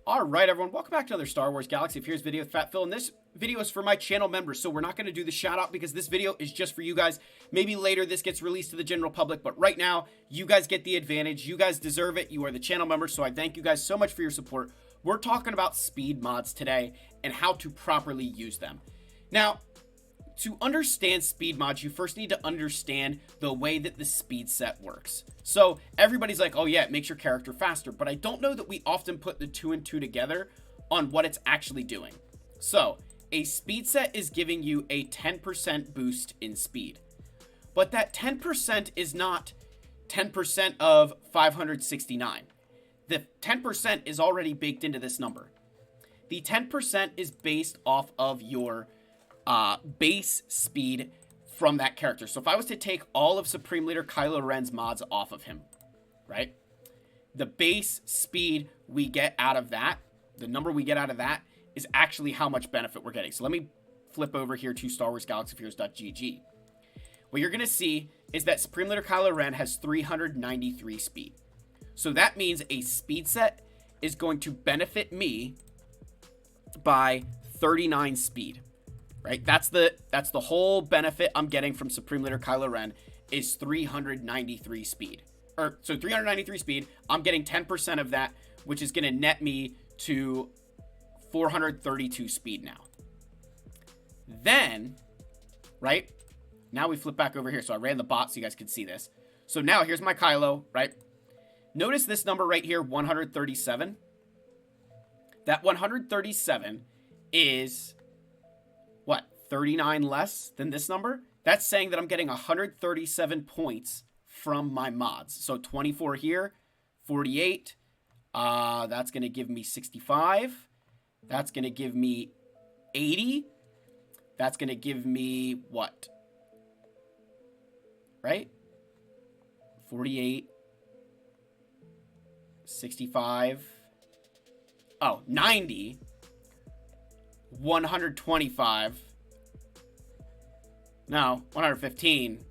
Alright everyone, welcome back to another Star Wars Galaxy of Heroes video with Fat Phil, and this video is for my channel members, so we're not going to do the shout out because this video is just for you guys. Maybe later this gets released to the general public, but right now, you guys get the advantage, you guys deserve it, you are the channel members, so I thank you guys so much for your support. We're talking about speed mods today and how to properly use them. Now, to understand speed mods, you first need to understand the way that the speed set works. So everybody's like, oh yeah, it makes your character faster, but I don't know that we often put the two and two together on what it's actually doing. So a speed set is giving you a 10% boost in speed, but that 10% is not 10% of 569. The 10% is already baked into this number. The 10% is based off of your base speed from that character. So if I was to take all of Supreme Leader Kylo Ren's mods off of him, right? The base speed we get out of that, the number we get out of that, is actually how much benefit we're getting. So let me flip over here to StarWarsGalaxyofHeroes.gg. What you're going to see is that Supreme Leader Kylo Ren has 393 speed. So that means a speed set is going to benefit me by 39 speed. Right? That's the whole benefit I'm getting from Supreme Leader Kylo Ren is 393 speed. So 393 speed, I'm getting 10% of that, which is going to net me to 432 speed now. Then, right? Now we flip back over here. So I ran the bot so you guys can see this. So now here's my Kylo, right? Notice this number right here, 137. That 137 is what, 39 less than this number? That's saying that I'm getting 137 points from my mods. So 24 here, 48. That's going to give me 65. That's going to give me 80. That's going to give me what? Right? 48. 65. Oh, 90. 125. No, 115.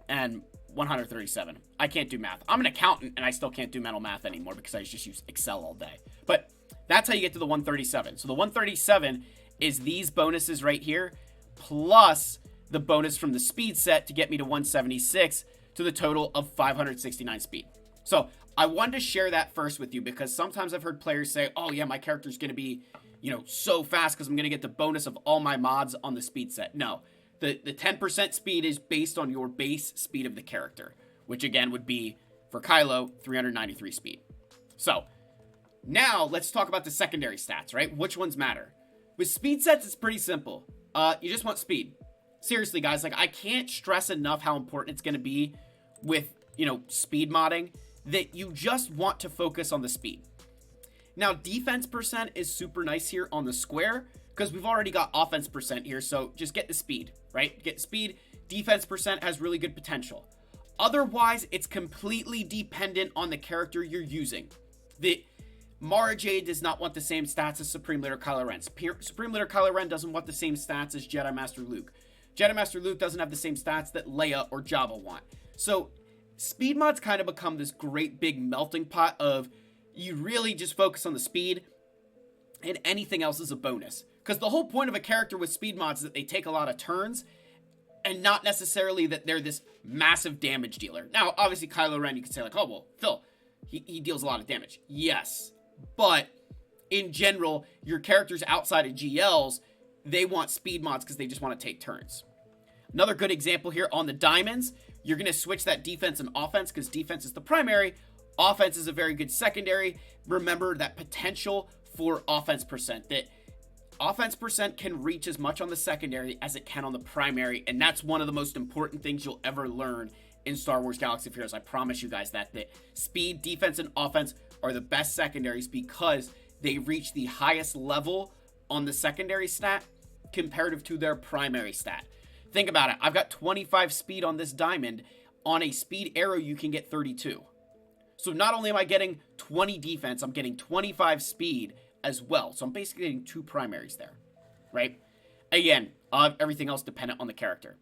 And 137. I can't do math. I'm an accountant and I still can't do mental math anymore because I just use Excel all day. But that's how you get to the 137. So the 137 is these bonuses right here, plus the bonus from the speed set to get me to 176 to the total of 569 speed. So I wanted to share that first with you because sometimes I've heard players say, oh yeah, my character's going to be, you know, so fast because I'm going to get the bonus of all my mods on the speed set. No, the 10% speed is based on your base speed of the character, which again would be, for Kylo, 393 speed. So now let's talk about the secondary stats, right? Which ones matter? With speed sets, it's pretty simple. You just want speed. Seriously, guys, like I can't stress enough how important it's going to be with, you know, speed modding, that you just want to focus on the speed. Now, defense percent is super nice here on the square because we've already got offense percent here. So just get the speed, right? Get speed. Defense percent has really good potential. Otherwise, it's completely dependent on the character you're using. The Mara Jade does not want the same stats as Supreme Leader Kylo Ren. Supreme Leader Kylo Ren doesn't want the same stats as Jedi Master Luke. Jedi Master Luke doesn't have the same stats that Leia or Jabba want. So speed mods kind of become this great big melting pot of you really just focus on the speed and anything else is a bonus. Because the whole point of a character with speed mods is that they take a lot of turns and not necessarily that they're this massive damage dealer. Now, obviously, Kylo Ren, you could say like, oh, well, Phil, he deals a lot of damage. Yes, but in general, your characters outside of GLs, they want speed mods because they just want to take turns. Another good example here on the diamonds, you're going to switch that defense and offense because defense is the primary. Offense is a very good secondary. Remember that potential for offense percent, that offense percent can reach as much on the secondary as it can on the primary. And that's one of the most important things you'll ever learn in Star Wars Galaxy of Heroes. I promise you guys that speed, defense, and offense are the best secondaries because they reach the highest level on the secondary stat comparative to their primary stat. Think about it. I've got 25 speed on this diamond. On a speed arrow, you can get 32. So not only am I getting 20 defense, I'm getting 25 speed as well. So I'm basically getting two primaries there, right? Again, everything else dependent on the character.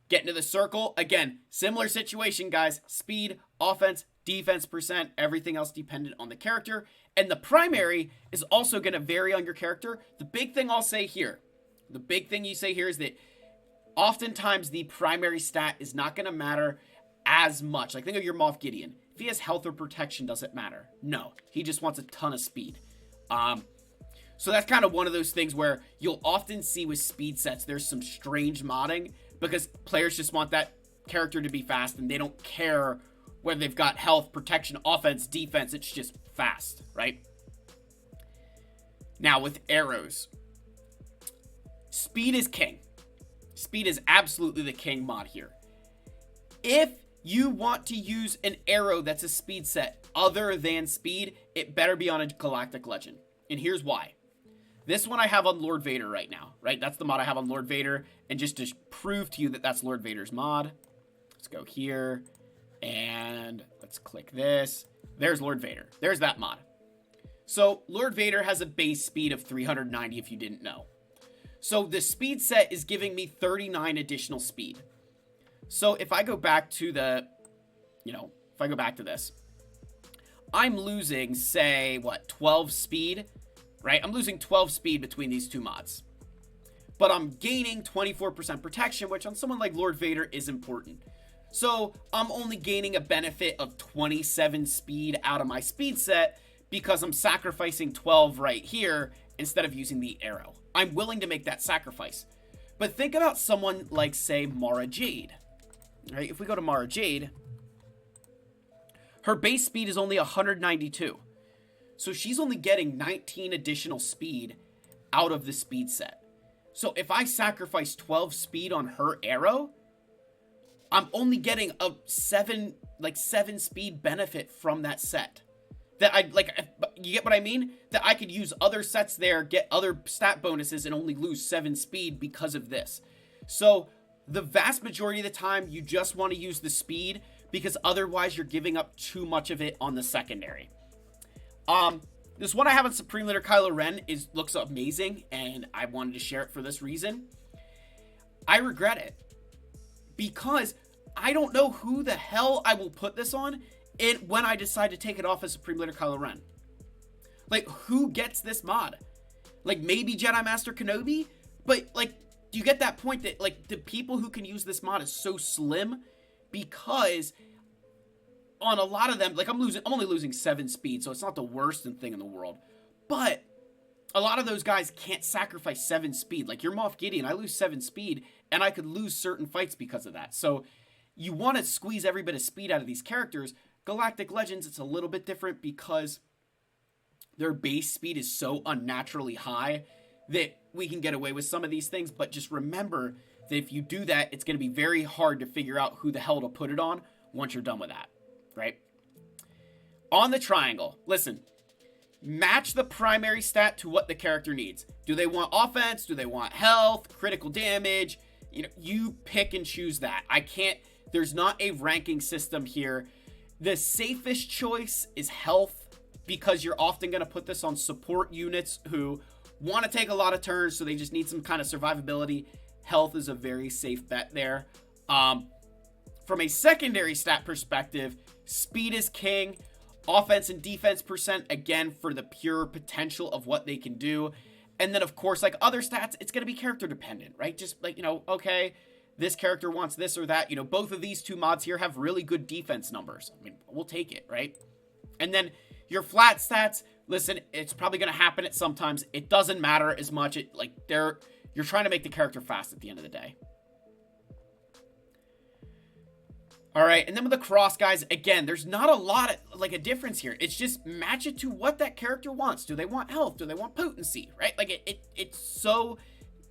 Get into the circle. Again, similar situation, guys. Speed, offense, defense percent, everything else dependent on the character. And the primary is also going to vary on your character. The big thing I'll say here, the big thing you say here is that oftentimes the primary stat is not going to matter as much. Like, think of your Moff Gideon. If he has health or protection, does it matter? No. He just wants a ton of speed. So that's kind of one of those things where you'll often see with speed sets, there's some strange modding because players just want that character to be fast and they don't care whether they've got health, protection, offense, defense. It's just fast, right? Now with arrows, speed is king. Speed is absolutely the king mod here. If you want to use an arrow that's a speed set other than speed, it better be on a Galactic Legend. And here's why. This one I have on Lord Vader right now, right? That's the mod I have on Lord Vader. And just to prove to you that that's Lord Vader's mod, let's go here and let's click this. There's Lord Vader. There's that mod. So Lord Vader has a base speed of 390 if you didn't know. So the speed set is giving me 39 additional speed. So if I go back to the, if I go back to this, I'm losing, say, 12 speed, right? I'm losing 12 speed between these two mods. But I'm gaining 24% protection, which on someone like Lord Vader is important. So I'm only gaining a benefit of 27 speed out of my speed set because I'm sacrificing 12 right here instead of using the arrow. I'm willing to make that sacrifice. But think about someone like, say, Mara Jade. Right? If we go to Mara Jade, her base speed is only 192. So she's only getting 19 additional speed out of the speed set. So if I sacrifice 12 speed on her arrow, I'm only getting a 7 speed benefit from that set. That you get what I mean? That I could use other sets there, get other stat bonuses, and only lose 7 speed because of this. So the vast majority of the time, you just want to use the speed because otherwise you're giving up too much of it on the secondary. This one I have on Supreme Leader Kylo Ren looks amazing, and I wanted to share it for this reason. I regret it because I don't know who the hell I will put this on when I decide to take it off as Supreme Leader Kylo Ren. Like, who gets this mod? Like, maybe Jedi Master Kenobi? But, do you get that point that, the people who can use this mod is so slim? Because on a lot of them, I'm only losing 7 speed, so it's not the worst thing in the world. But a lot of those guys can't sacrifice 7 speed. Like, your Moff Gideon, I lose 7 speed, and I could lose certain fights because of that. So you want to squeeze every bit of speed out of these characters. Galactic Legends, it's a little bit different because their base speed is so unnaturally high that we can get away with some of these things. But just remember that if you do that, it's going to be very hard to figure out who the hell to put it on once you're done with that, right? On the triangle, listen, match the primary stat to what the character needs. Do they want offense? Do they want health, critical damage? You pick and choose that. There's not a ranking system here. The safest choice is health because you're often going to put this on support units who want to take a lot of turns, so they just need some kind of survivability. Health is a very safe bet there. From a secondary stat perspective, speed is king. Offense and defense percent, again, for the pure potential of what they can do. And then, of course, like other stats, it's going to be character dependent, right? Just okay, this character wants this or that. Both of these two mods here have really good defense numbers. I mean, we'll take it, right? And then your flat stats, listen, it's probably going to happen at sometimes. It doesn't matter as much. You're trying to make the character fast at the end of the day. All right, and then with the cross, guys, again, there's not a lot of, a difference here. It's just match it to what that character wants. Do they want health? Do they want potency, right? It's so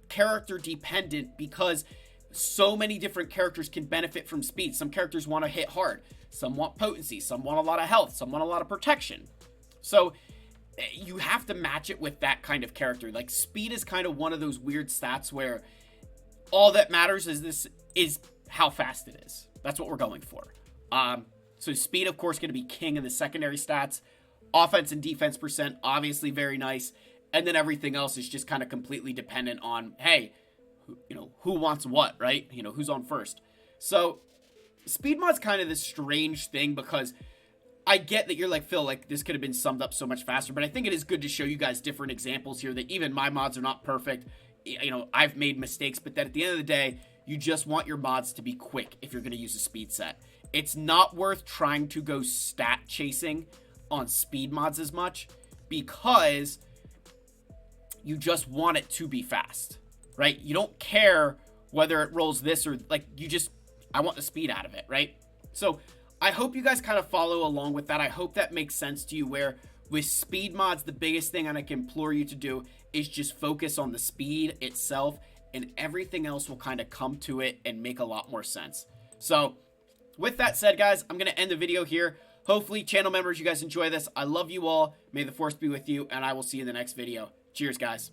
character dependent because so many different characters can benefit from speed. Some characters want to hit hard. Some want potency. Some want a lot of health. Some want a lot of protection. So you have to match it with that kind of character. Speed is kind of one of those weird stats where all that matters is how fast it is. That's what we're going for. So speed, of course, going to be king in the secondary stats. Offense and defense percent, obviously very nice. And then everything else is just kind of completely dependent on, hey, who wants what, right? Who's on first. So speed mod's kind of this strange thing because I get that you're like, Phil, like this could have been summed up so much faster, but I think it is good to show you guys different examples here that even my mods are not perfect. You know, I've made mistakes, but that at the end of the day, you just want your mods to be quick if you're going to use a speed set. It's not worth trying to go stat chasing on speed mods as much because you just want it to be fast, right? You don't care whether it rolls this or like I want the speed out of it, right? So I hope you guys kind of follow along with that. I hope that makes sense to you where with speed mods, the biggest thing I can implore you to do is just focus on the speed itself and everything else will kind of come to it and make a lot more sense. So with that said, guys, I'm going to end the video here. Hopefully, channel members, you guys enjoy this. I love you all. May the force be with you, and I will see you in the next video. Cheers, guys.